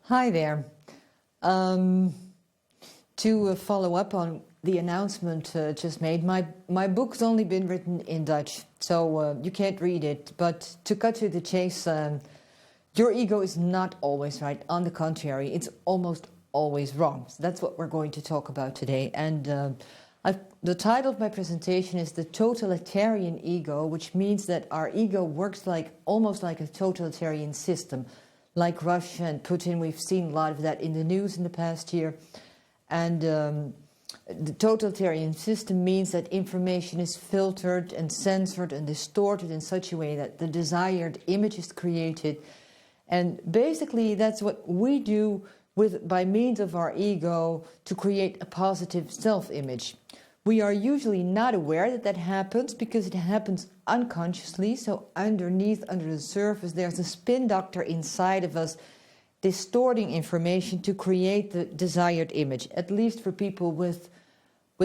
Hi there. To follow up on the announcement just made, my book's only been written in Dutch, so you can't read it. But to cut to the chase, your ego is not always right. On the contrary, it's almost always wrong. So that's what we're going to talk about today. And the title of my presentation is The Totalitarian Ego, which means that our ego works almost like a totalitarian system. Like Russia and Putin, we've seen a lot of that in the news in the past year. And the totalitarian system means that information is filtered and censored and distorted in such a way that the desired image is created. And basically that's what we do by means of our ego to create a positive self-image. We are usually not aware that that happens because it happens unconsciously. So under the surface, there's a spin doctor inside of us distorting information to create the desired image, at least for people with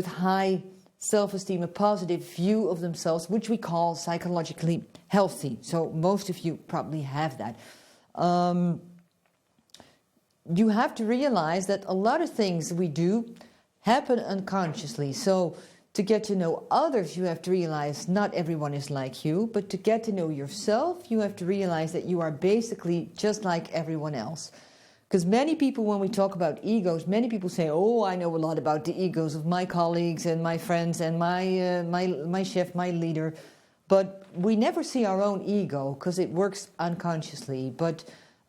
high self-esteem, a positive view of themselves, which we call psychologically healthy. So most of you probably have that. You have to realize that a lot of things we do happen unconsciously. So to get to know others, you have to realize not everyone is like you, but to get to know yourself, you have to realize that you are basically just like everyone else. Because many people, when we talk about egos, many people say, oh, I know a lot about the egos of my colleagues and my friends and my chef, my leader. But we never see our own ego because it works unconsciously. But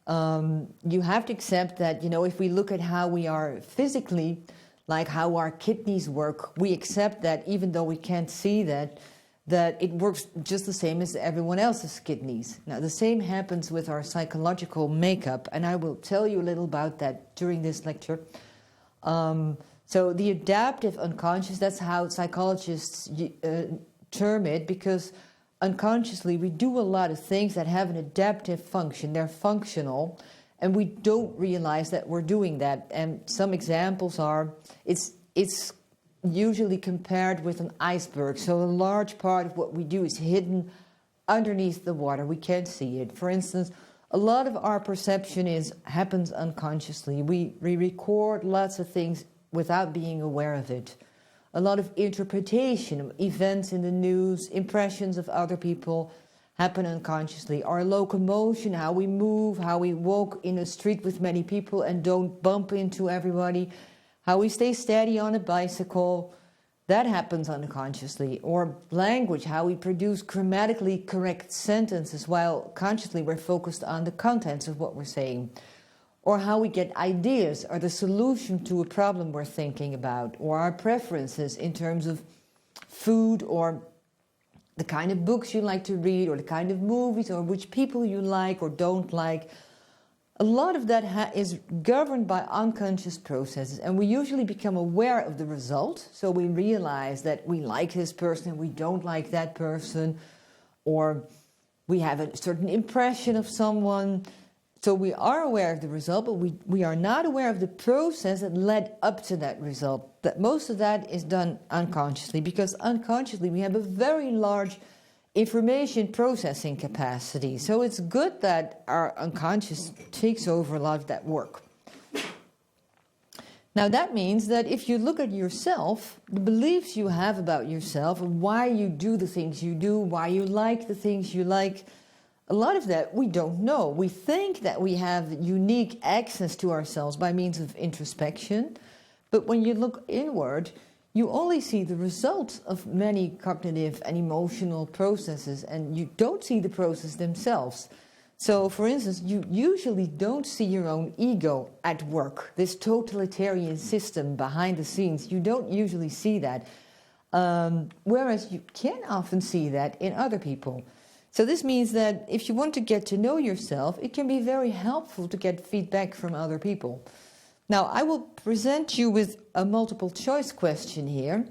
you have to accept that, if we look at how we are physically, like how our kidneys work, we accept that even though we can't see that it works just the same as everyone else's kidneys. Now, the same happens with our psychological makeup, and I will tell you a little about that during this lecture. So the adaptive unconscious, that's how psychologists term it, because unconsciously we do a lot of things that have an adaptive function. They're functional, and we don't realize that we're doing that. And some examples are, it's usually compared with an iceberg. So a large part of what we do is hidden underneath the water. We can't see it. For instance, a lot of our perception happens unconsciously. We record lots of things without being aware of it. A lot of interpretation of events in the news, impressions of other people, happen unconsciously. Our locomotion, how we move, how we walk in a street with many people and don't bump into everybody, how we stay steady on a bicycle, that happens unconsciously. Or language, how we produce grammatically correct sentences while consciously we're focused on the contents of what we're saying. Or how we get ideas or the solution to a problem we're thinking about, or our preferences in terms of food or the kind of books you like to read, or the kind of movies, or which people you like or don't like. A lot of that is governed by unconscious processes, and we usually become aware of the result. So we realize that we like this person and we don't like that person, or we have a certain impression of someone. So we are aware of the result, but we are not aware of the process that led up to that result. That most of that is done unconsciously, because unconsciously we have a very large information processing capacity. So it's good that our unconscious takes over a lot of that work. Now that means that if you look at yourself, the beliefs you have about yourself, and why you do the things you do, why you like the things you like, a lot of that we don't know. We think that we have unique access to ourselves by means of introspection, but when you look inward, you only see the results of many cognitive and emotional processes, and you don't see the process themselves. So, for instance, you usually don't see your own ego at work, this totalitarian system behind the scenes. You don't usually see that, whereas you can often see that in other people. So this means that if you want to get to know yourself, it can be very helpful to get feedback from other people. Now, I will present you with a multiple choice question here.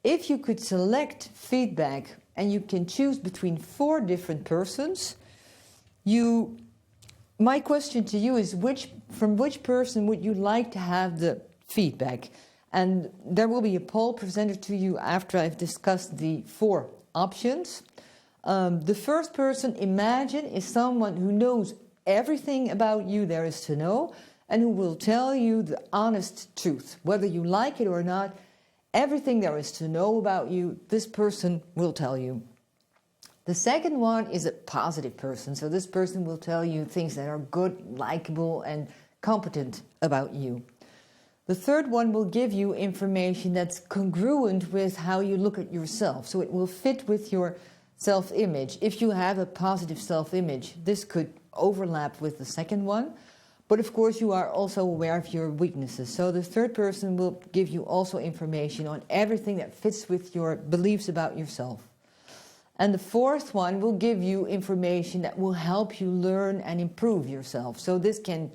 If you could select feedback and you can choose between 4 different persons, my question to you is from which person would you like to have the feedback? And there will be a poll presented to you after I've discussed the 4 options. The first person, imagine, is someone who knows everything about you there is to know, and who will tell you the honest truth. Whether you like it or not, everything there is to know about you, this person will tell you. The second one is a positive person. So this person will tell you things that are good, likable, and competent about you. The third one will give you information that's congruent with how you look at yourself. So it will fit with your self-image. If you have a positive self-image, this could overlap with the second one. But of course, you are also aware of your weaknesses. So the third person will give you also information on everything that fits with your beliefs about yourself. And the fourth one will give you information that will help you learn and improve yourself. So this can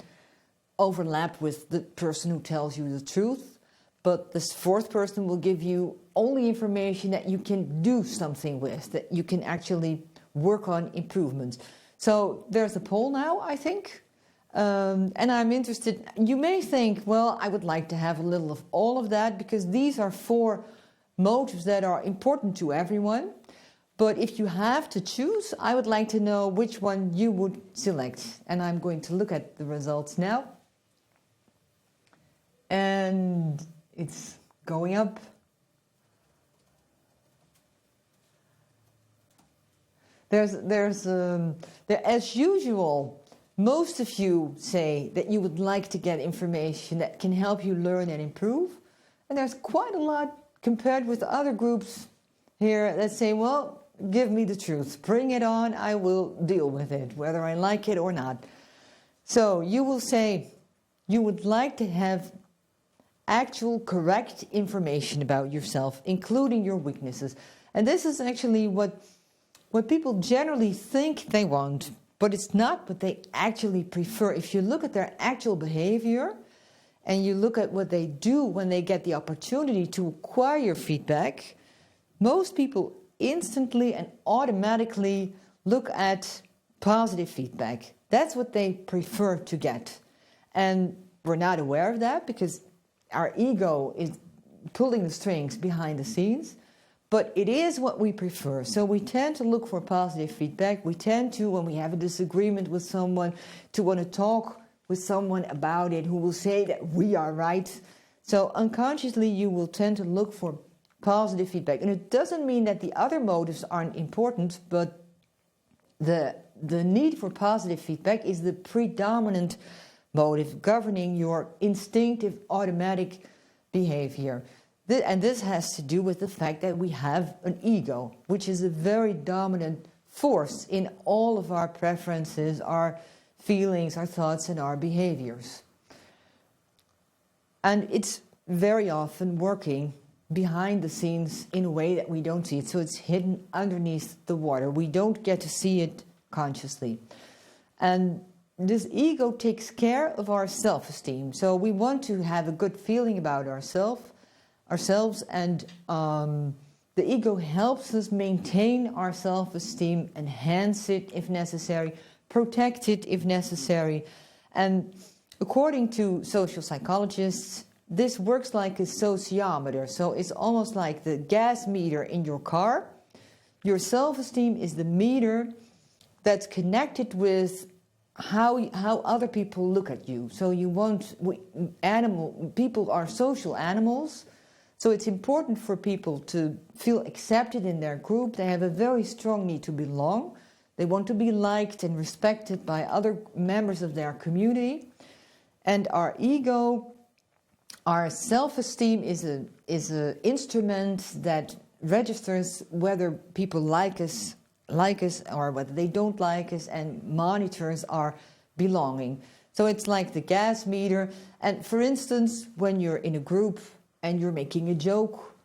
overlap with the person who tells you the truth, but this fourth person will give you only information that you can do something with, that you can actually work on improvements. So there's a poll now, I think, and I'm interested. You may think, well, I would like to have a little of all of that, because these are 4 motives that are important to everyone. But if you have to choose, I would like to know which one you would select. And I'm going to look at the results now. And it's going up. As usual, most of you say that you would like to get information that can help you learn and improve. And there's quite a lot compared with other groups here that say, well, give me the truth, bring it on, I will deal with it, whether I like it or not. So you will say you would like to have actual correct information about yourself, including your weaknesses. And this is actually what people generally think they want, but it's not what they actually prefer. If you look at their actual behavior and you look at what they do when they get the opportunity to acquire feedback, most people instantly and automatically look at positive feedback. That's what they prefer to get. And we're not aware of that because our ego is pulling the strings behind the scenes, but it is what we prefer. So we tend to look for positive feedback. We tend to, when we have a disagreement with someone, to want to talk with someone about it who will say that we are right. So unconsciously you will tend to look for positive feedback. And it doesn't mean that the other motives aren't important, but the need for positive feedback is the predominant motive governing your instinctive automatic behavior. And this has to do with the fact that we have an ego, which is a very dominant force in all of our preferences, our feelings, our thoughts, and our behaviors. And it's very often working behind the scenes in a way that we don't see it. So it's hidden underneath the water. We don't get to see it consciously. And this ego takes care of our self-esteem. So we want to have a good feeling about ourselves, and the ego helps us maintain our self-esteem, enhance it if necessary, protect it if necessary. And according to social psychologists, this works like a sociometer. So it's almost like the gas meter in your car. Your self-esteem is the meter that's connected with how other people look at you. So people are social animals. So it's important for people to feel accepted in their group. They have a very strong need to belong. They want to be liked and respected by other members of their community. And our ego, our self-esteem is an instrument that registers whether people like us or whether they don't like us, and monitors our belonging. So it's like the gas meter. And for instance, when you're in a group and you're making a joke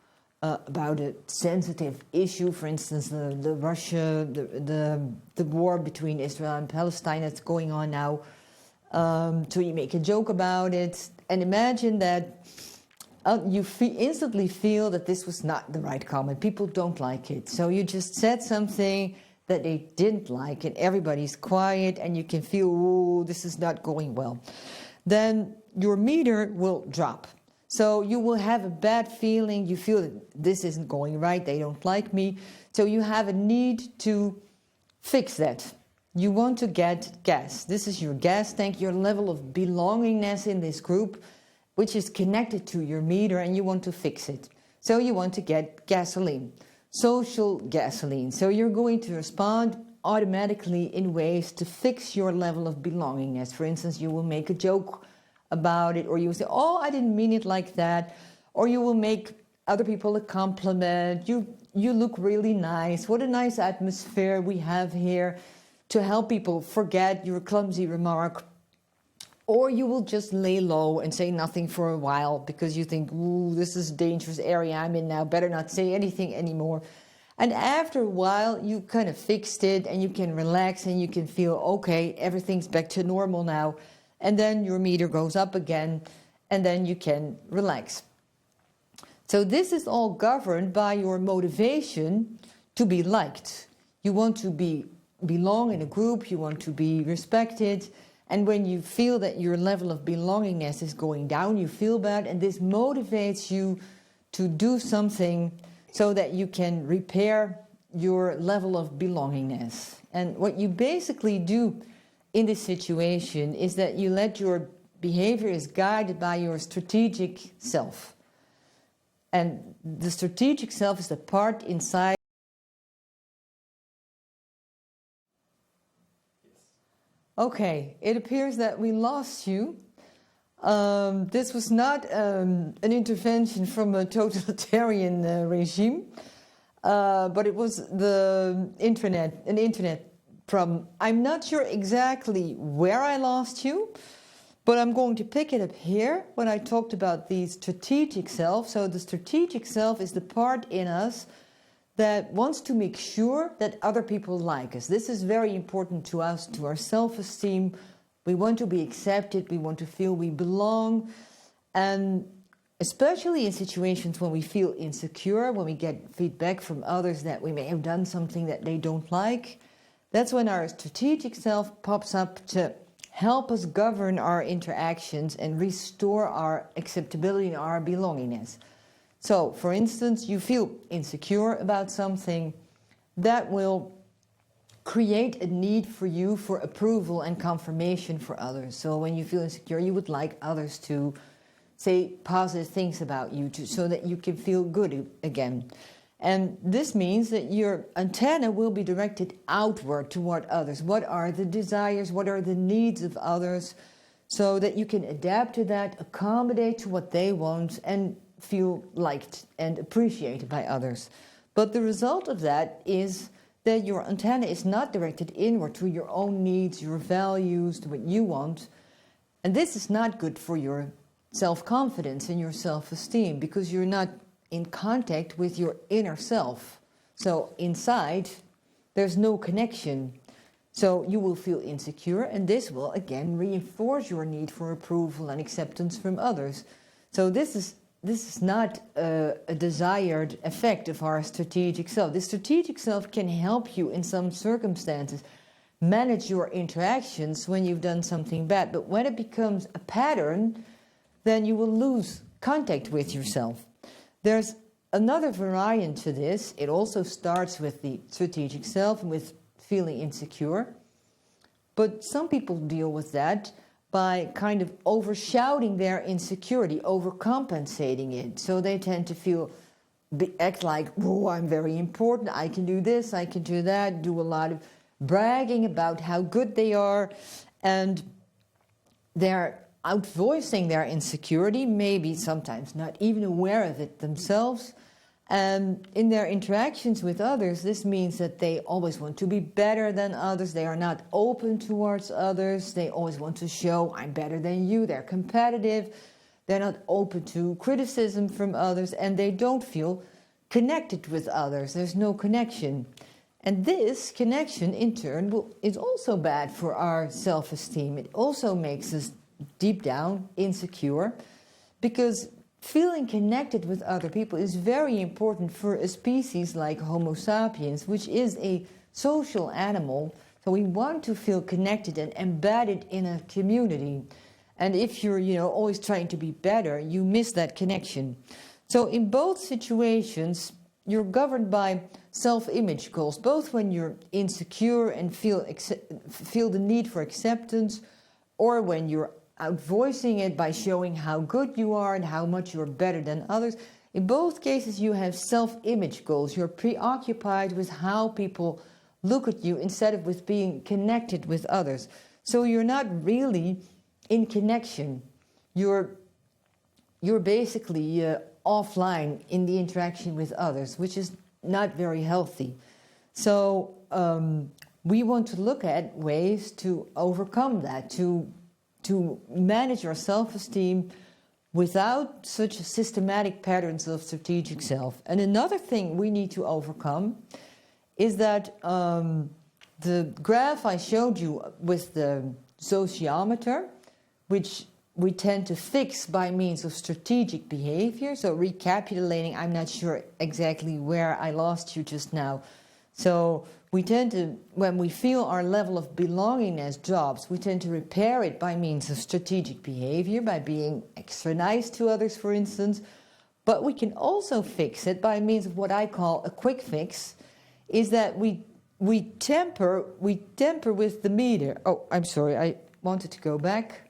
about a sensitive issue, for instance, the war between Israel and Palestine that's going on now, so you make a joke about it, and imagine that you instantly feel that this was not the right comment. People don't like it. So you just said something that they didn't like, and everybody's quiet, and you can feel, oh, this is not going well. Then your meter will drop. So you will have a bad feeling. You feel that this isn't going right. They don't like me. So you have a need to fix that. you want to get gas. This is your gas tank, your level of belongingness in this group, which is connected to your meter, and you want to fix it. So you want to get gasoline, social gasoline. So you're going to respond automatically in ways to fix your level of belongingness. For instance, you will make a joke about it, or you will say, oh, I didn't mean it like that. Or you will make other people a compliment. You look really nice. What a nice atmosphere we have here, to help people forget your clumsy remark. Or you will just lay low and say nothing for a while because you think, ooh, this is a dangerous area I'm in now, better not say anything anymore. And after a while, you kind of fixed it and you can relax and you can feel, okay, everything's back to normal now. And then your meter goes up again and then you can relax. So this is all governed by your motivation to be liked. You want to belong in a group, you want to be respected. And when you feel that your level of belongingness is going down, you feel bad, and this motivates you to do something so that you can repair your level of belongingness. And what you basically do in this situation is that you let your behavior is guided by your strategic self. And the strategic self is the part inside. Okay, it appears that we lost you. This was not an intervention from a totalitarian regime, but it was an internet problem. I'm not sure exactly where I lost you, but I'm going to pick it up here when I talked about the strategic self. So the strategic self is the part in us that wants to make sure that other people like us. This is very important to us, to our self-esteem. We want to be accepted, we want to feel we belong, and especially in situations when we feel insecure, when we get feedback from others that we may have done something that they don't like, that's when our strategic self pops up to help us govern our interactions and restore our acceptability and our belongingness. So, for instance, you feel insecure about something, that will create a need for you for approval and confirmation for others. So when you feel insecure, you would like others to say positive things about you so that you can feel good again. And this means that your antenna will be directed outward toward others. What are the desires? What are the needs of others? So that you can adapt to that, accommodate to what they want, and feel liked and appreciated by others. But the result of that is that your antenna is not directed inward to your own needs, your values, to what you want. And this is not good for your self-confidence and your self-esteem, because you're not in contact with your inner self. So inside, there's no connection. So you will feel insecure, and this will again reinforce your need for approval and acceptance from others. So this is not a desired effect of our strategic self. The strategic self can help you in some circumstances manage your interactions when you've done something bad. But when it becomes a pattern, then you will lose contact with yourself. There's another variant to this. It also starts with the strategic self and with feeling insecure. But some people deal with that by kind of overshouting their insecurity, overcompensating it. So they tend to act like, oh, I'm very important, I can do this, I can do that, do a lot of bragging about how good they are, and they're out voicing their insecurity, maybe sometimes not even aware of it themselves. And in their interactions with others, this means that they always want to be better than others. They are not open towards others. They always want to show, I'm better than you. They're competitive. They're not open to criticism from others. And they don't feel connected with others. There's no connection. And this connection, in turn, is also bad for our self-esteem. It also makes us deep down insecure, because feeling connected with other people is very important for a species like Homo sapiens, which is a social animal. So we want to feel connected and embedded in a community. And if you're, always trying to be better, you miss that connection. So in both situations, you're governed by self-image goals, both when you're insecure and feel the need for acceptance, or when you're out voicing it by showing how good you are and how much you're better than others. In both cases, you have self-image goals. You're preoccupied with how people look at you instead of with being connected with others. So you're not really in connection. You're basically offline in the interaction with others, which is not very healthy. So we want to look at ways to overcome that, to manage our self-esteem without such systematic patterns of strategic self. And another thing we need to overcome is that the graph I showed you with the sociometer, which we tend to fix by means of strategic behavior. So recapitulating, I'm not sure exactly where I lost you just now. So we tend to, when we feel our level of belongingness drops, we tend to repair it by means of strategic behavior, by being extra nice to others, for instance. But we can also fix it by means of what I call a quick fix, is that we temper with the meter. Oh, I'm sorry, I wanted to go back.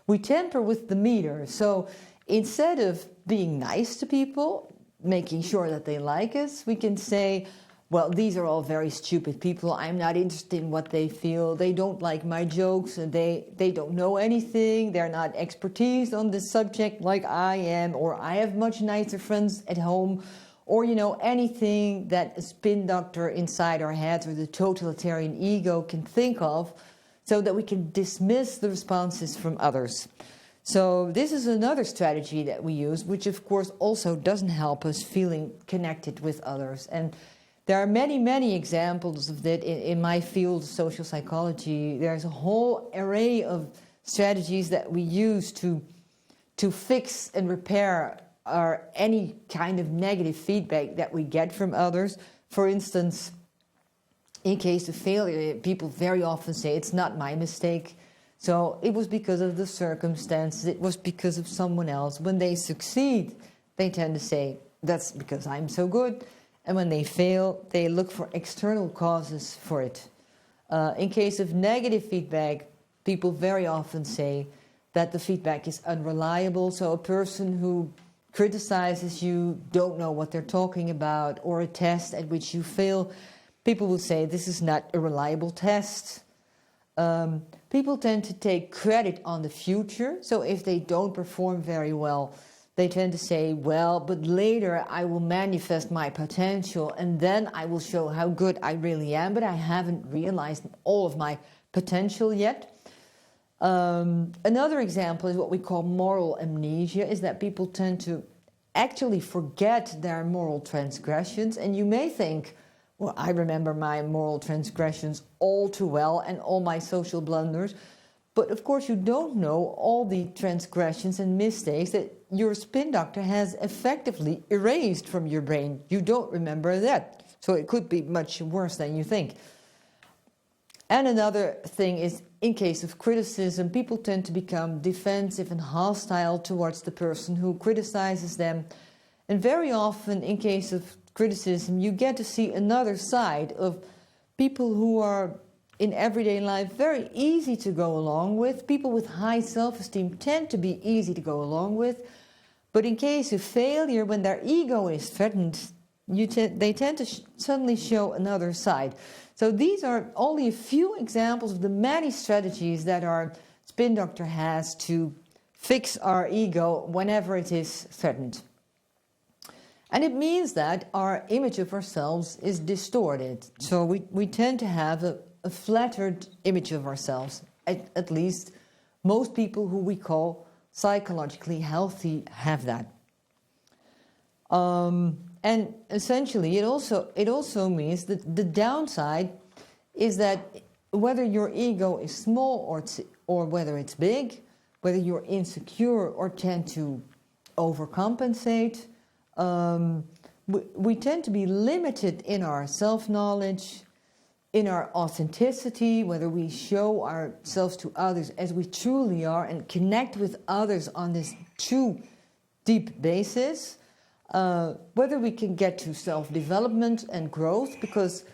We temper with the meter. So instead of being nice to people, making sure that they like us, we can say, well, these are all very stupid people. I'm not interested in what they feel. They don't like my jokes, and they don't know anything. They're not expertise on this subject like I am, or I have much nicer friends at home, or, you know, anything that a spin doctor inside our heads or the totalitarian ego can think of, so that we can dismiss the responses from others. So this is another strategy that we use, which of course also doesn't help us feeling connected with others. And there are many, many examples of that in my field, social psychology. There's a whole array of strategies that we use to fix and repair any kind of negative feedback that we get from others. For instance, in case of failure, people very often say, it's not my mistake. So it was because of the circumstances, it was because of someone else. When they succeed, they tend to say, that's because I'm so good. And when they fail, they look for external causes for it. In case of negative feedback, people very often say that the feedback is unreliable. So a person who criticizes you don't know what they're talking about, or a test at which you fail, people will say this is not a reliable test. People tend to take credit on the future. So if they don't perform very well, they tend to say, well, but later I will manifest my potential and then I will show how good I really am, but I haven't realized all of my potential yet. Another example is what we call moral amnesia, is that people tend to actually forget their moral transgressions. And you may think, well, I remember my moral transgressions all too well and all my social blunders. But of course you don't know all the transgressions and mistakes that your spin doctor has effectively erased from your brain. You don't remember that. So it could be much worse than you think. And another thing is, in case of criticism, people tend to become defensive and hostile towards the person who criticizes them. And very often, in case of criticism, you get to see another side of people who are in everyday life very easy to go along with. People with high self-esteem tend to be easy to go along with. But in case of failure, when their ego is threatened, they tend to suddenly show another side. So these are only a few examples of the many strategies that our spin doctor has to fix our ego whenever it is threatened. And it means that our image of ourselves is distorted. So we tend to have a flattered image of ourselves. At least most people who we call psychologically healthy have that. And essentially it also means that the downside is that whether your ego is small or whether it's big, whether you're insecure or tend to overcompensate, we tend to be limited in our self-knowledge, in our authenticity, whether we show ourselves to others as we truly are and connect with others on this true deep basis, whether we can get to self-development and growth, because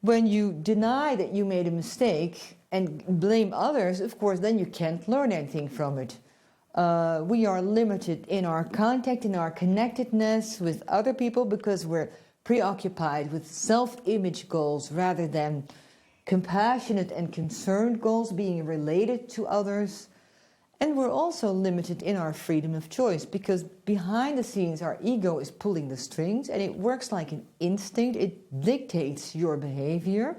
when you deny that you made a mistake and blame others, of course, then you can't learn anything from it. We are limited in our contact, in our connectedness with other people, because we're preoccupied with self-image goals rather than compassionate and concerned goals being related to others. And we're also limited in our freedom of choice, because behind the scenes our ego is pulling the strings, and it works like an instinct. It dictates your behavior,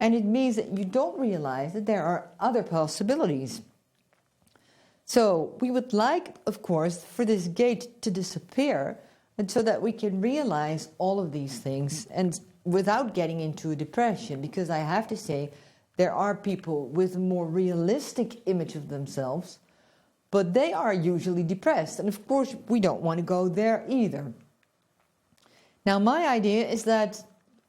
and it means that you don't realize that there are other possibilities. So we would like, of course, for this gate to disappear, and so that we can realize all of these things, and without getting into a depression, because I have to say, there are people with a more realistic image of themselves, but they are usually depressed. And of course, we don't want to go there either. Now, my idea is that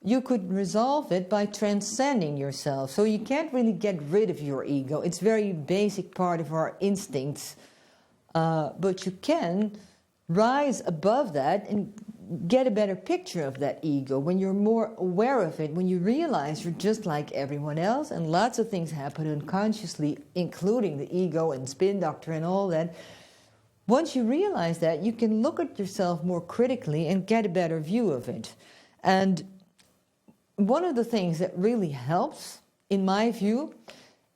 you could resolve it by transcending yourself. So you can't really get rid of your ego. It's a very basic part of our instincts. But you can rise above that and get a better picture of that ego when you're more aware of it, when you realize you're just like everyone else, and lots of things happen unconsciously, including the ego and spin doctor and all that. Once you realize that, you can look at yourself more critically and get a better view of it. And one of the things that really helps, in my view,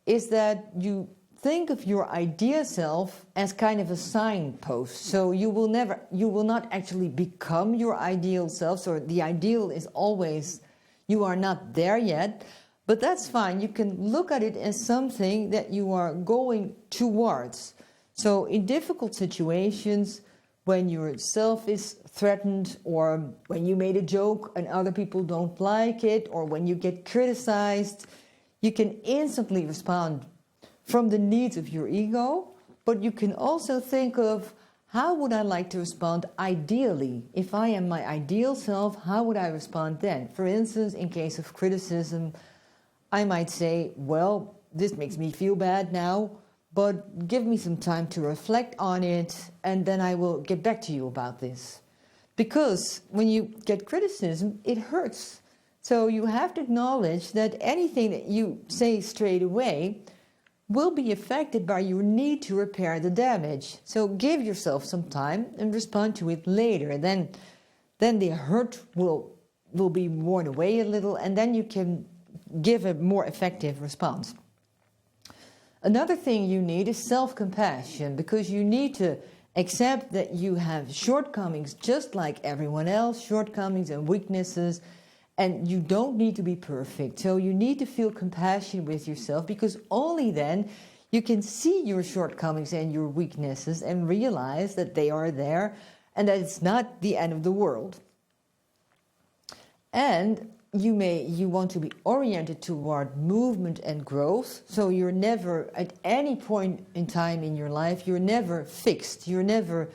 is that you think of your ideal self as kind of a signpost. So you will not actually become your ideal self. So the ideal is always, you are not there yet, but that's fine. You can look at it as something that you are going towards. So in difficult situations, when your self is threatened, or when you made a joke and other people don't like it, or when you get criticized, you can instantly respond from the needs of your ego, but you can also think of, how would I like to respond ideally? If I am my ideal self, how would I respond then? For instance, in case of criticism, I might say, well, this makes me feel bad now, but give me some time to reflect on it, and then I will get back to you about this. Because when you get criticism, it hurts. So you have to acknowledge that anything that you say straight away will be affected by your need to repair the damage. So give yourself some time and respond to it later. Then the hurt will be worn away a little, and then you can give a more effective response. Another thing you need is self-compassion, because you need to accept that you have shortcomings just like everyone else, shortcomings and weaknesses, and you don't need to be perfect. So you need to feel compassion with yourself, because only then you can see your shortcomings and your weaknesses and realize that they are there and that it's not the end of the world. And you want to be oriented toward movement and growth. So you're never, at any point in time in your life, you're never fixed. You're never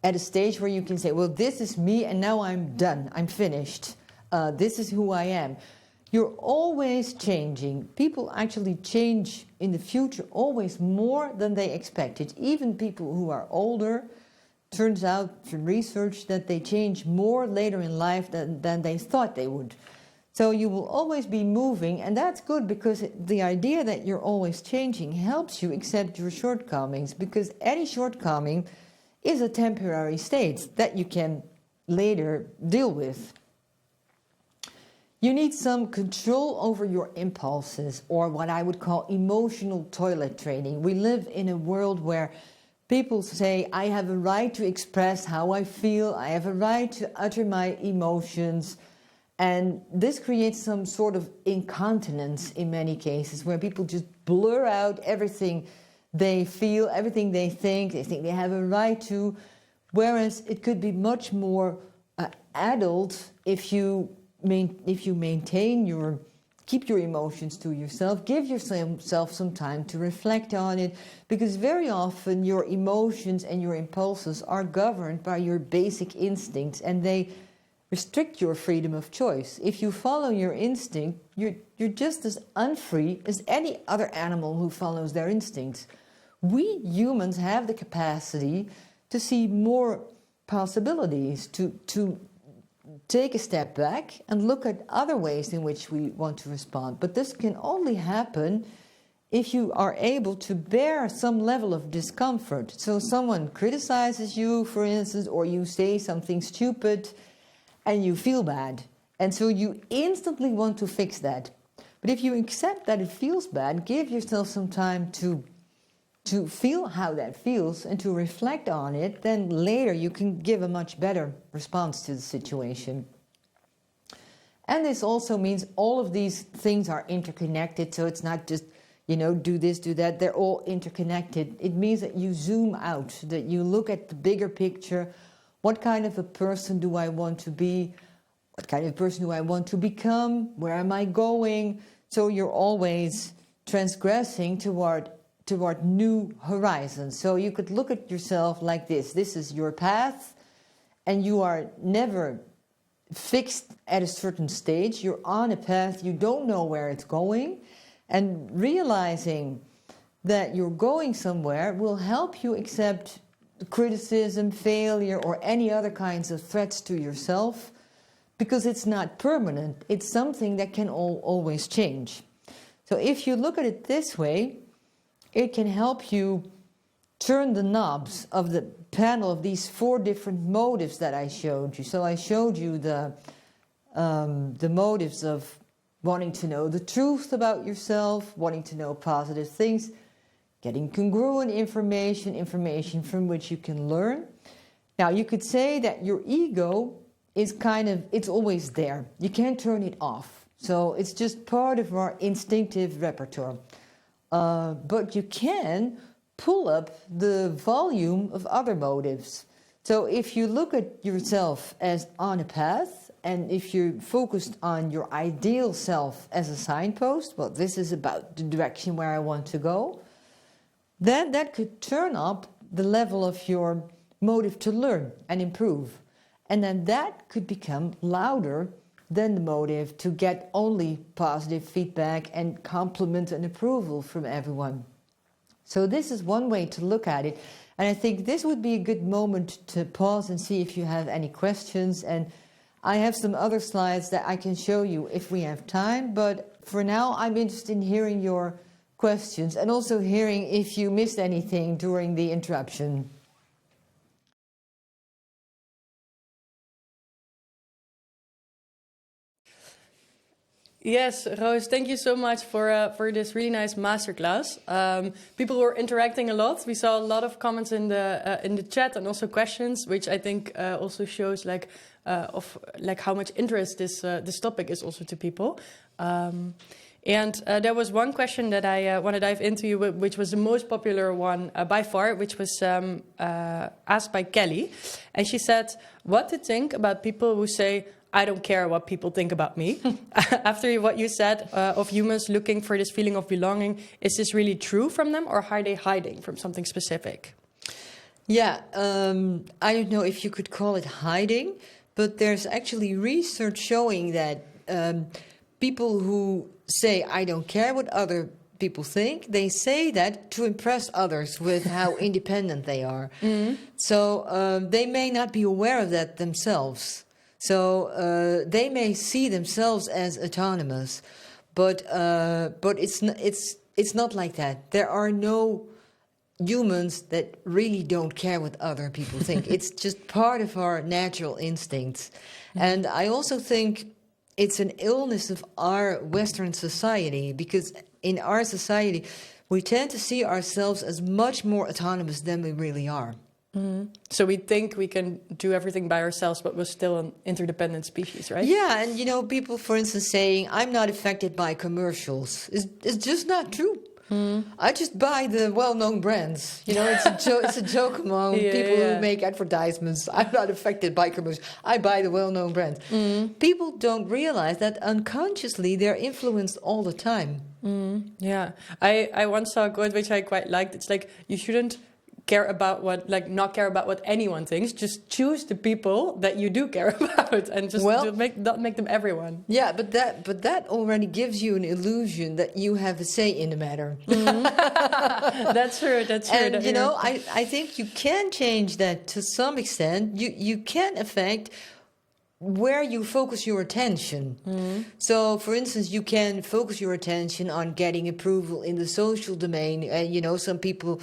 at a stage where you can say, well, this is me and now I'm done, I'm finished. This is who I am. You're always changing. People actually change in the future always more than they expected. Even people who are older, turns out from research that they change more later in life than they thought they would. So you will always be moving, and that's good, because the idea that you're always changing helps you accept your shortcomings, because any shortcoming is a temporary state that you can later deal with. You need some control over your impulses, or what I would call emotional toilet training. We live in a world where people say, I have a right to express how I feel, I have a right to utter my emotions, and this creates some sort of incontinence in many cases, where people just blur out everything they feel, everything they think they have a right to, whereas it could be much more adult if you keep your emotions to yourself, give yourself some time to reflect on it, because very often your emotions and your impulses are governed by your basic instincts, and they restrict your freedom of choice. If you follow your instinct, you're just as unfree as any other animal who follows their instincts. We humans have the capacity to see more possibilities, to take a step back and look at other ways in which we want to respond. But this can only happen if you are able to bear some level of discomfort. So someone criticizes you, for instance, or you say something stupid and you feel bad. And so you instantly want to fix that. But if you accept that it feels bad, give yourself some time to feel how that feels and to reflect on it, then later you can give a much better response to the situation. And this also means all of these things are interconnected, so it's not just, you know, do this, do that, they're all interconnected. It means that you zoom out, that you look at the bigger picture. What kind of a person do I want to be? What kind of person do I want to become? Where am I going? So you're always transgressing toward new horizons. So you could look at yourself like this. This is your path, and you are never fixed at a certain stage. You're on a path, you don't know where it's going, and realizing that you're going somewhere will help you accept criticism, failure, or any other kinds of threats to yourself, because it's not permanent. It's something that can always change. So if you look at it this way, it can help you turn the knobs of the panel of these 4 different motives that I showed you. So I showed you the motives of wanting to know the truth about yourself, wanting to know positive things, getting congruent information, information from which you can learn. Now, you could say that your ego is it's always there. You can't turn it off. So it's just part of our instinctive repertoire. But you can pull up the volume of other motives. So if you look at yourself as on a path, and if you're focused on your ideal self as a signpost, well, this is about the direction where I want to go, then that could turn up the level of your motive to learn and improve. And then that could become louder than the motive to get only positive feedback and compliment and approval from everyone. So this is one way to look at it. And I think this would be a good moment to pause and see if you have any questions. And I have some other slides that I can show you if we have time. But for now, I'm interested in hearing your questions and also hearing if you missed anything during the interruption. Yes, Roos, thank you so much for this really nice masterclass. People were interacting a lot. We saw a lot of comments in the chat and also questions, which I think also shows how much interest this topic is also to people. And there was one question that I want to dive into, which was the most popular one by far, which was asked by Kelly. And she said, what to think about people who say, I don't care what people think about me. After what you said of humans looking for this feeling of belonging, is this really true from them, or are they hiding from something specific? Yeah, I don't know if you could call it hiding, but there's actually research showing that people who say, I don't care what other people think, they say that to impress others with how independent they are. Mm-hmm. So they may not be aware of that themselves. So they may see themselves as autonomous, but it's not like that. There are no humans that really don't care what other people think. It's just part of our natural instincts. And I also think it's an illness of our Western society, because in our society we tend to see ourselves as much more autonomous than we really are. Mm-hmm. So we think we can do everything by ourselves, but we're still an interdependent species, right? Yeah, and you know, people, for instance, saying, I'm not affected by commercials, is just not true. Mm. I just buy the well-known brands. You know, it's a joke among people who make advertisements. I'm not affected by commercials. I buy the well-known brands. Mm. People don't realize that unconsciously they're influenced all the time. Mm. Yeah, I once saw a quote which I quite liked. It's like, you shouldn't not care about what anyone thinks. Just choose the people that you do care about, and just not make them everyone. Yeah, but that already gives you an illusion that you have a say in the matter. That's true. And you know, I think you can change that to some extent. You can affect where you focus your attention. So, for instance, you can focus your attention on getting approval in the social domain. And, you know, some people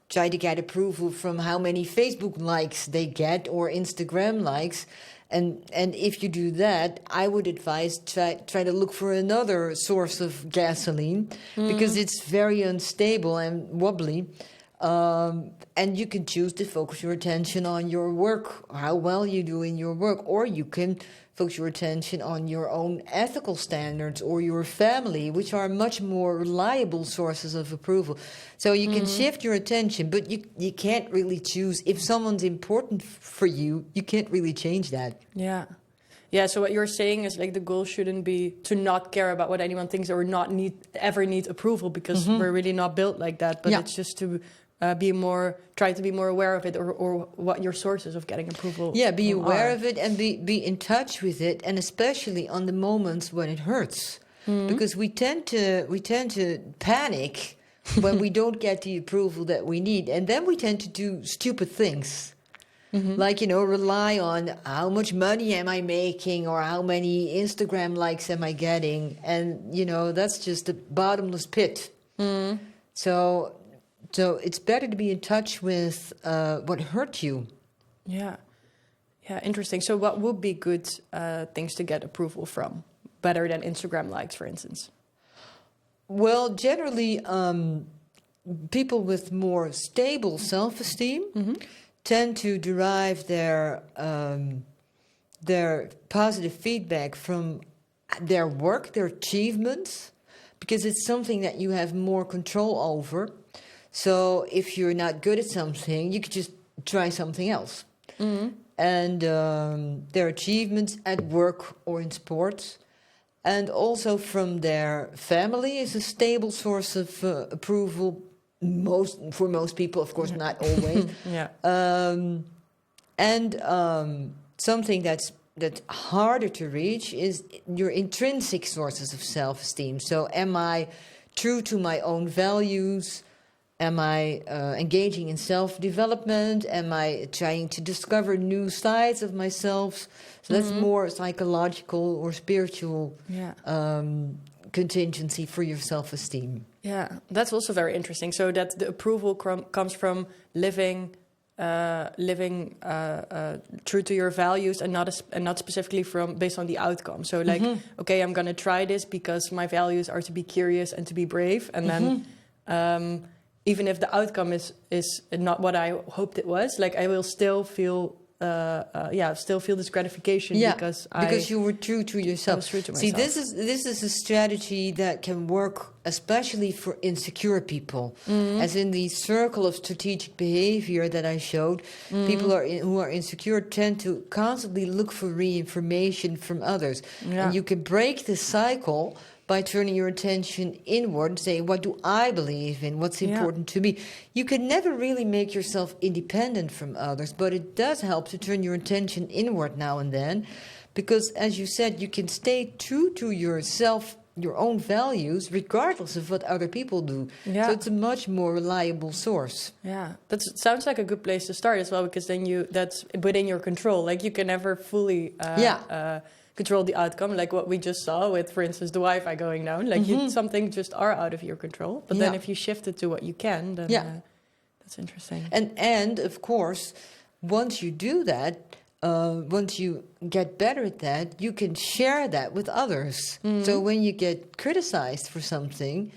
try to get approval from how many Facebook likes they get or Instagram likes. And if you do that, I would advise try to look for another source of gasoline because it's very unstable and wobbly. And you can choose to focus your attention on your work, how well you do in your work, or you can focus your attention on your own ethical standards or your family, which are much more reliable sources of approval. So you can shift your attention, but you can't really choose. If someone's important for you, you can't really change that. Yeah. Yeah, so what you're saying is like the goal shouldn't be to not care about what anyone thinks or not ever need approval, because we're really not built like that. But it's just to try to be more aware of it, or what your sources of getting approval. Yeah, be aware are. of it and be in touch with it, and especially on the moments when it hurts, because we tend to panic when we don't get the approval that we need, and then we tend to do stupid things. Like, you know, rely on how much money am I making or how many Instagram likes am I getting. And, you know, that's just a bottomless pit. So it's better to be in touch with what hurt you. Yeah. Yeah, interesting. So what would be good things to get approval from? Better than Instagram likes, for instance? Well, generally, people with more stable self-esteem tend to derive their positive feedback from their work, their achievements, because it's something that you have more control over. So if you're not good at something, you could just try something else. And their achievements at work or in sports, and also from their family is a stable source of approval. For most people, of course, not always. Something that's harder to reach is your intrinsic sources of self-esteem. So am I true to my own values? Am I engaging in self-development? Am I trying to discover new sides of myself? So that's more psychological or spiritual contingency for your self-esteem. Yeah, that's also very interesting. So that the approval comes from living true to your values, and not specifically based on the outcome. So like, okay, I'm going to try this because my values are to be curious and to be brave, and then even if the outcome is not what I hoped it was, like I will still feel this gratification because you were true to yourself. I was true to myself. See, this is a strategy that can work especially for insecure people. As in the circle of strategic behavior that I showed, people who are insecure tend to constantly look for re-information from others. And you can break this cycle by turning your attention inward and saying, what do I believe in? What's important to me? You can never really make yourself independent from others, but it does help to turn your attention inward now and then, because, as you said, you can stay true to yourself, your own values, regardless of what other people do. So it's a much more reliable source. Yeah, that sounds like a good place to start as well, because then that's within your control. Like you can never fully control the outcome, like what we just saw with, for instance, the Wi-Fi going down. Like something just are out of your control. But then if you shift it to what you can, then that's interesting. And of course, once you do that, once you get better at that, you can share that with others. So when you get criticized for something,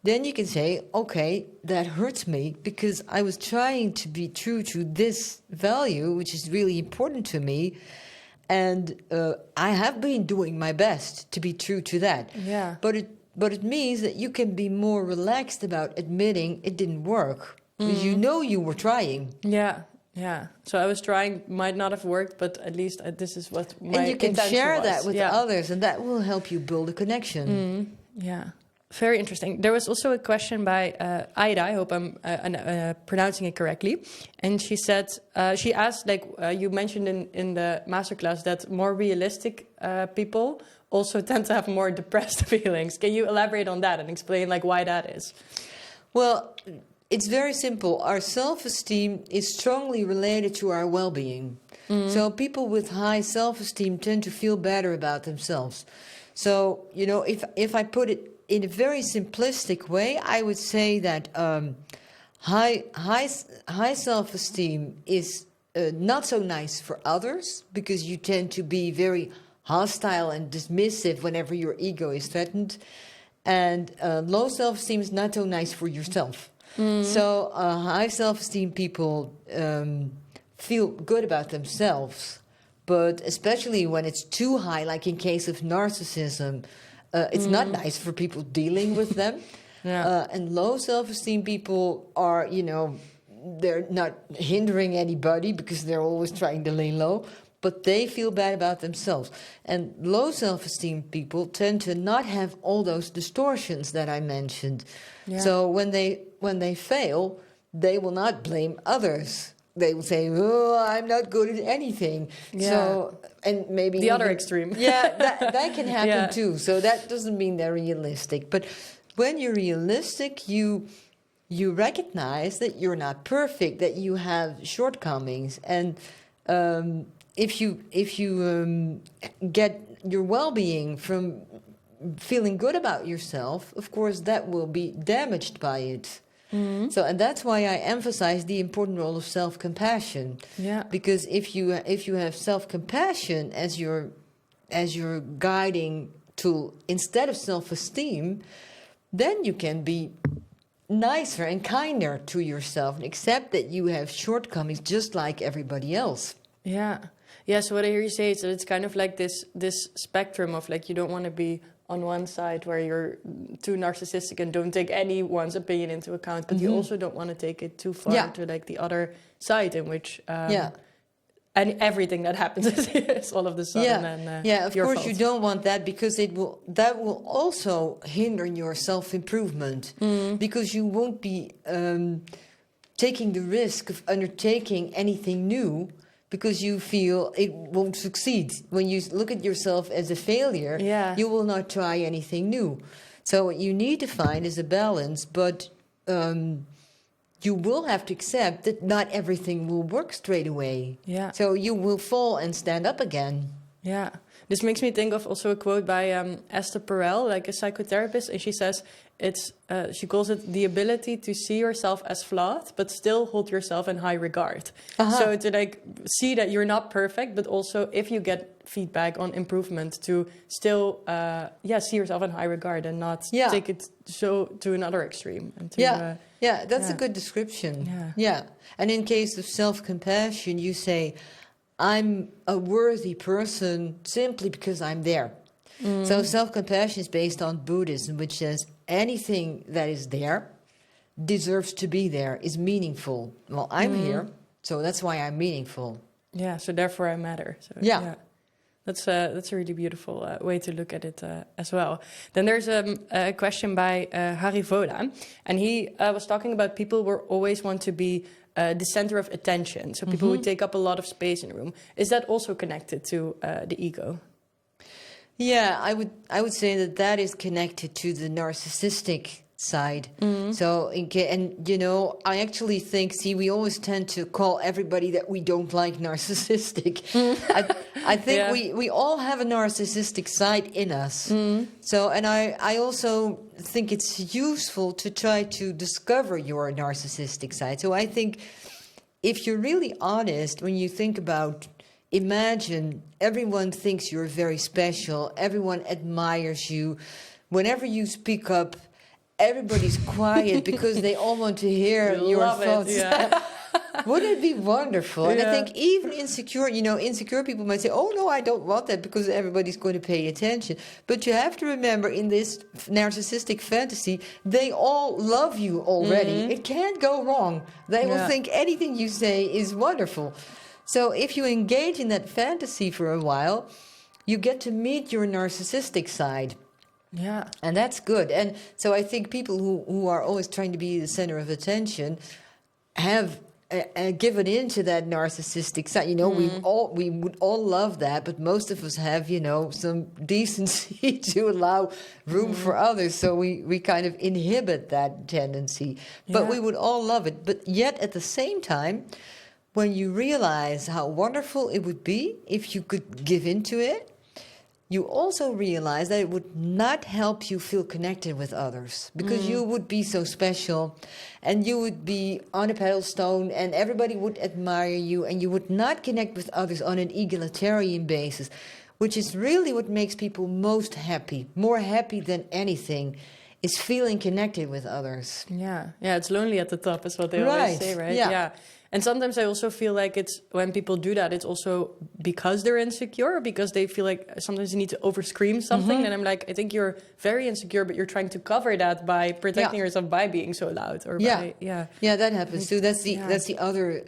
then you can say, okay, that hurts me because I was trying to be true to this value, which is really important to me. And I have been doing my best to be true to that. But it means that you can be more relaxed about admitting it didn't work, because you know you were trying. So I was trying, might not have worked, but at least this is what my intention was. And you can share that with others, and that will help you build a connection. Very interesting. There was also a question by Ida. I hope I'm pronouncing it correctly. And she said, she asked, like you mentioned in the masterclass, that more realistic people also tend to have more depressed feelings. Can you elaborate on that and explain like why that is? Well, it's very simple. Our self-esteem is strongly related to our well-being. So people with high self-esteem tend to feel better about themselves. So, you know, if I put it in a very simplistic way, I would say that high self-esteem is not so nice for others, because you tend to be very hostile and dismissive whenever your ego is threatened. And low self-esteem is not so nice for yourself. So high self-esteem people feel good about themselves, but especially when it's too high, like in case of narcissism, it's not nice for people dealing with them. And low self-esteem people are, you know, they're not hindering anybody because they're always trying to lay low, but they feel bad about themselves. And low self-esteem people tend to not have all those distortions that I mentioned. So when they fail, they will not blame others. They will say, "Oh, I'm not good at anything." So, and maybe the other extreme. that can happen too. So that doesn't mean they're realistic. But when you're realistic, you recognize that you're not perfect, that you have shortcomings, and if you get your well-being from feeling good about yourself, of course that will be damaged by it. So, and that's why I emphasize the important role of self-compassion. Because if you have self-compassion as your guiding tool instead of self-esteem, then you can be nicer and kinder to yourself and accept that you have shortcomings just like everybody else. So what I hear you say is that it's kind of like this spectrum of like, you don't want to be on one side where you're too narcissistic and don't take anyone's opinion into account, but you also don't want to take it too far to like the other side in which and everything that happens is all of the sudden of course fault. You don't want that, because that will also hinder your self-improvement, because you won't be taking the risk of undertaking anything new, because you feel it won't succeed. When you look at yourself as a failure, you will not try anything new. So what you need to find is a balance, but you will have to accept that not everything will work straight away. So you will fall and stand up again. This makes me think of also a quote by Esther Perel, like a psychotherapist, and she says she calls it the ability to see yourself as flawed, but still hold yourself in high regard. So to like see that you're not perfect, but also if you get feedback on improvement, to still see yourself in high regard and not take it so to another extreme. And to, that's a good description. And in case of self-compassion, you say, I'm a worthy person simply because I'm there. So self-compassion is based on Buddhism, which says anything that is there deserves to be there, is meaningful. Well, I'm here, so that's why I'm meaningful. So therefore I matter. So, that's a really beautiful way to look at it as well. Then there's a question by Harry Voda, and he was talking about people who always want to be the center of attention, so people who take up a lot of space in a room. Is that also connected to the ego? I would say that is connected to the narcissistic side. So, and you know, I actually think, we always tend to call everybody that we don't like narcissistic. I think we all have a narcissistic side in us. So, and I also think it's useful to try to discover your narcissistic side. So I think if you're really honest, when you think about, imagine everyone thinks you're very special, everyone admires you. Whenever you speak up, everybody's quiet because they all want to hear your thoughts. Wouldn't it be wonderful? And I think even insecure people might say, oh no, I don't want that because everybody's going to pay attention. But you have to remember, in this narcissistic fantasy, they all love you already. It can't go wrong. They will think anything you say is wonderful. So if you engage in that fantasy for a while, you get to meet your narcissistic side. Yeah. And that's good. And so I think people who are always trying to be the center of attention have given into that narcissistic side. You know, we would all love that, but most of us have, you know, some decency to allow room for others. So we kind of inhibit that tendency. But we would all love it. But yet at the same time, when you realize how wonderful it would be if you could give into it, you also realize that it would not help you feel connected with others, because you would be so special and you would be on a pedestal and everybody would admire you, and you would not connect with others on an egalitarian basis, which is really what makes people most happy, more happy than anything, is feeling connected with others. Yeah, it's lonely at the top is what they always say, right? Yeah. And sometimes I also feel like it's when people do that, it's also because they're insecure, because they feel like sometimes you need to overscream something. And I'm like, I think you're very insecure, but you're trying to cover that by protecting yourself by being so loud. Or by, that happens too. That's the other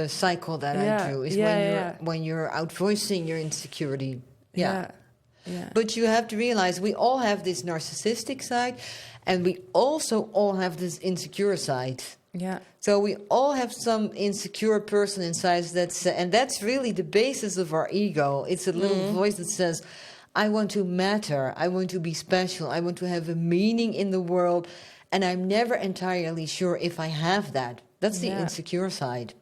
cycle that I do, is when you're out voicing your insecurity. Yeah. But you have to realize we all have this narcissistic side, and we also all have this insecure side. Yeah. So we all have some insecure person inside and that's really the basis of our ego. It's a little voice that says, I want to matter, I want to be special, I want to have a meaning in the world, and I'm never entirely sure if I have that. That's the insecure side.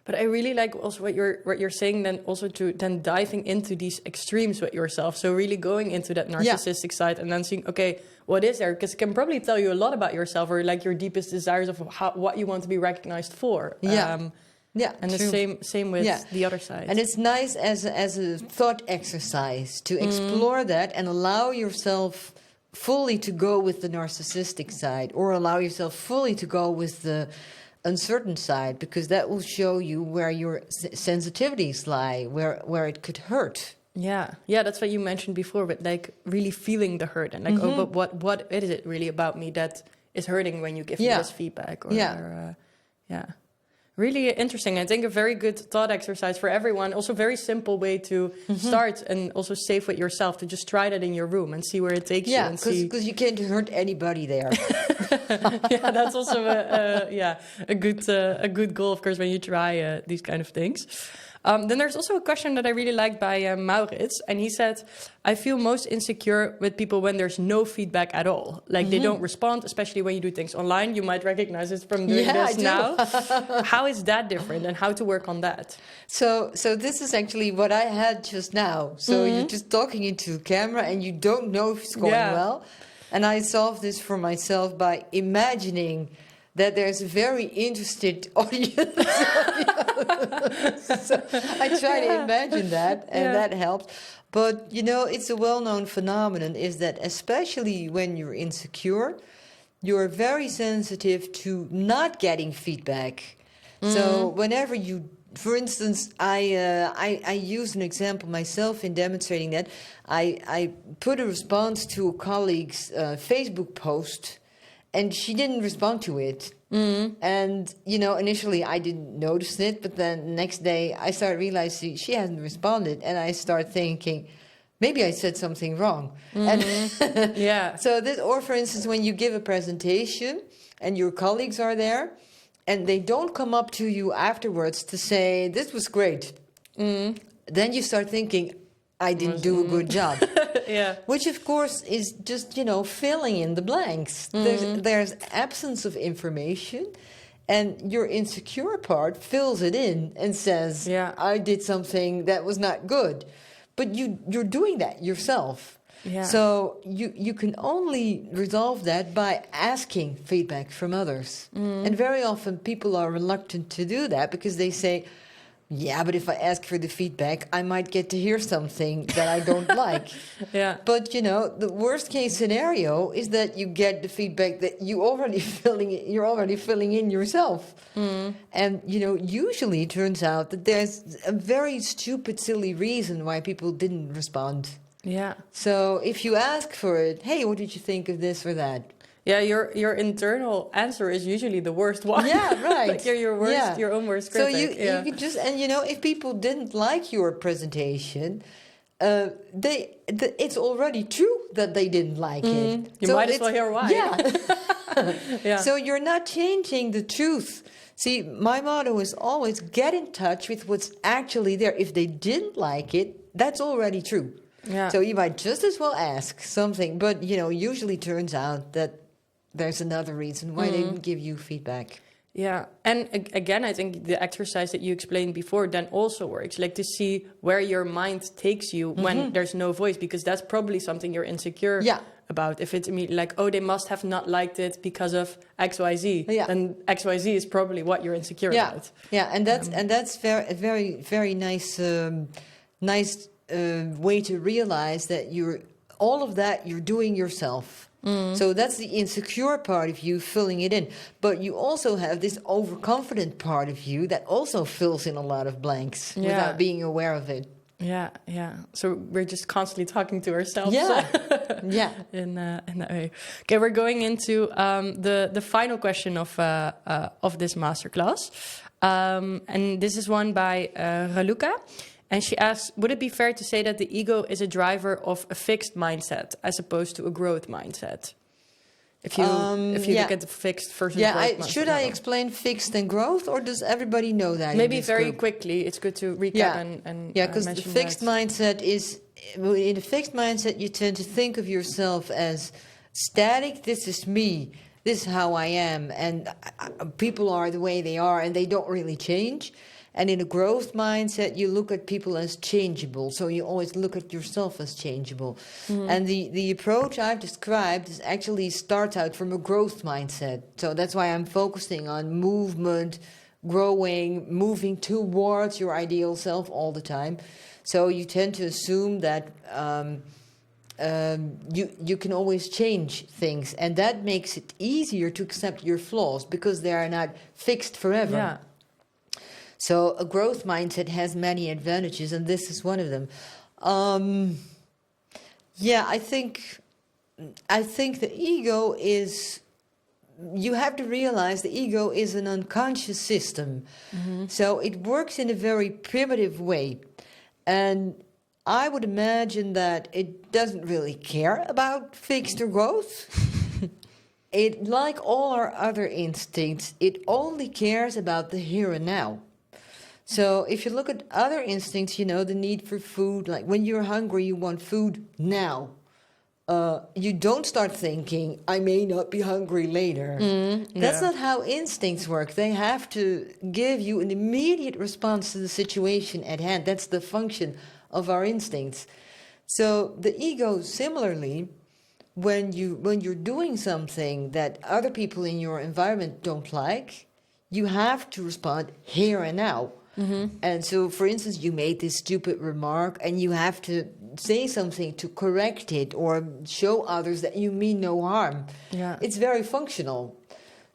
But I really like also what you're saying, then also to then diving into these extremes with yourself. So really going into that narcissistic side and then seeing, okay, what is there? Because it can probably tell you a lot about yourself, or like your deepest desires of what you want to be recognized for. And true. the same with the other side. And it's nice as a thought exercise to explore that and allow yourself fully to go with the narcissistic side, or allow yourself fully to go with the uncertain side, because that will show you where your sensitivities lie, where it could hurt. Yeah, that's what you mentioned before, with like really feeling the hurt and like, oh, but what is it really about me that is hurting when you give me this feedback? Or, really interesting. I think a very good thought exercise for everyone. Also, very simple way to start, and also safe with yourself, to just try that in your room and see where it takes you. Yeah, because you can't hurt anybody there. That's also a good goal, of course, when you try these kind of things. Then there's also a question that I really liked by Maurits, and he said, I feel most insecure with people when there's no feedback at all. Like they don't respond, especially when you do things online. You might recognize it from doing this now. How is that different, and how to work on that? So this is actually what I had just now. So you're just talking into the camera and you don't know if it's going well. And I solved this for myself by imagining that there's a very interested audience. So I try to imagine that, and that helps. But, you know, it's a well-known phenomenon, is that especially when you're insecure, you're very sensitive to not getting feedback. So whenever you, for instance, I use an example myself in demonstrating that. I put a response to a colleague's Facebook post, and she didn't respond to it. And, you know, initially I didn't notice it, but then the next day I started realizing she hasn't responded, and I start thinking, maybe I said something wrong. And so this, or for instance, when you give a presentation and your colleagues are there, and they don't come up to you afterwards to say, this was great. Then you start thinking, I didn't do a good job. Which, of course, is just, you know, filling in the blanks. There's absence of information, and your insecure part fills it in and says, I did something that was not good. But you're doing that yourself. So you can only resolve that by asking feedback from others. And very often people are reluctant to do that because they say, yeah, but if I ask for the feedback, I might get to hear something that I don't like. But, you know, the worst case scenario is that you get the feedback that you're already filling in yourself. And, you know, usually it turns out that there's a very stupid, silly reason why people didn't respond. So if you ask for it, hey, what did you think of this or that? Your internal answer is usually the worst one. Like you're your own worst critic. So you could just, and you know, if people didn't like your presentation, it's already true that they didn't like it. You So might as well hear why. Yeah. Yeah. So you're not changing the truth. See, my motto is always get in touch with what's actually there. If they didn't like it, that's already true. Yeah. So you might just as well ask something, but usually turns out that there's another reason why they didn't give you feedback. Yeah, and again, I think the exercise that you explained before then also works, like to see where your mind takes you when there's no voice, because that's probably something you're insecure about. If it's immediately like, oh, they must have not liked it because of XYZ, then XYZ is probably what you're insecure about. Yeah, and that's very, very, very nice, way to realize that all of that you're doing yourself. So that's the insecure part of you filling it in. But you also have this overconfident part of you that also fills in a lot of blanks without being aware of it. Yeah. So we're just constantly talking to ourselves. Yeah. In that way. Okay, we're going into the final question of this masterclass. And this is one by Raluca. And she asks, would it be fair to say that the ego is a driver of a fixed mindset as opposed to a growth mindset? If you look at the fixed versus growth mindset. Should I explain fixed and growth, or does everybody know that? Maybe very quickly. It's good to recap and because the fixed mindset is, in a fixed mindset, you tend to think of yourself as static. This is me. This is how I am, and people are the way they are, and they don't really change. And in a growth mindset, you look at people as changeable. So you always look at yourself as changeable. And the approach I've described is actually starts out from a growth mindset. So that's why I'm focusing on movement, growing, moving towards your ideal self all the time. So you tend to assume that you can always change things. And that makes it easier to accept your flaws because they are not fixed forever. Yeah. So a growth mindset has many advantages, and this is one of them. I think the ego is. You have to realize the ego is an unconscious system, so it works in a very primitive way, and I would imagine that it doesn't really care about fixed or growth. It, like all our other instincts, it only cares about the here and now. So if you look at other instincts, the need for food, like when you're hungry, you want food now. You don't start thinking, I may not be hungry later. That's not how instincts work. They have to give you an immediate response to the situation at hand. That's the function of our instincts. So the ego, similarly, when you're doing something that other people in your environment don't like, you have to respond here and now. And so, for instance, you made this stupid remark and you have to say something to correct it or show others that you mean no harm. Yeah. It's very functional.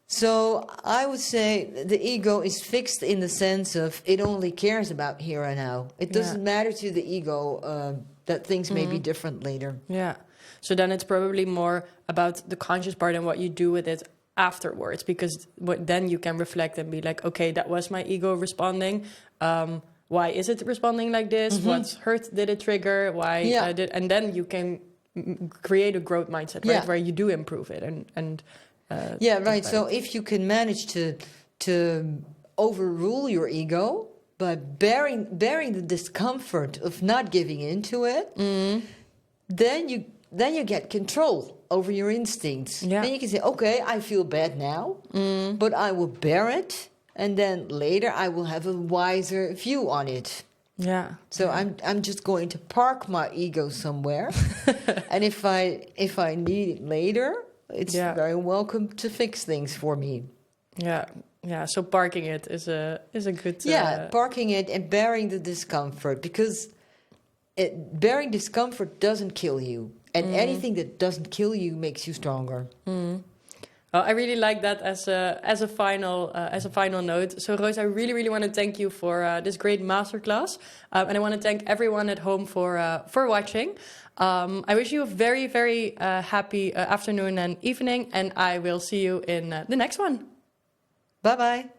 So I would say the ego is fixed in the sense of it only cares about here and now. It doesn't matter to the ego that things may be different later. Yeah. So then it's probably more about the conscious part and what you do with it afterwards, because then you can reflect and be like, okay, that was my ego responding. Why is it responding like this? What hurt did it trigger? Why and then you can create a growth mindset, right, where you do improve it and right. So if you can manage to overrule your ego by bearing the discomfort of not giving into it, then you get control over your instincts. Yeah. Then you can say, okay, I feel bad now, but I will bear it, and then later I will have a wiser view on it. Yeah. So I'm just going to park my ego somewhere, and if I need it later, it's very welcome to fix things for me. Yeah. Yeah. So parking it is a good. Parking it and bearing the discomfort, because bearing discomfort doesn't kill you. And anything that doesn't kill you makes you stronger. Well, I really like that as a final note. So, Roos, I really, really want to thank you for this great masterclass, and I want to thank everyone at home for watching. I wish you a very, very happy afternoon and evening, and I will see you in the next one. Bye bye.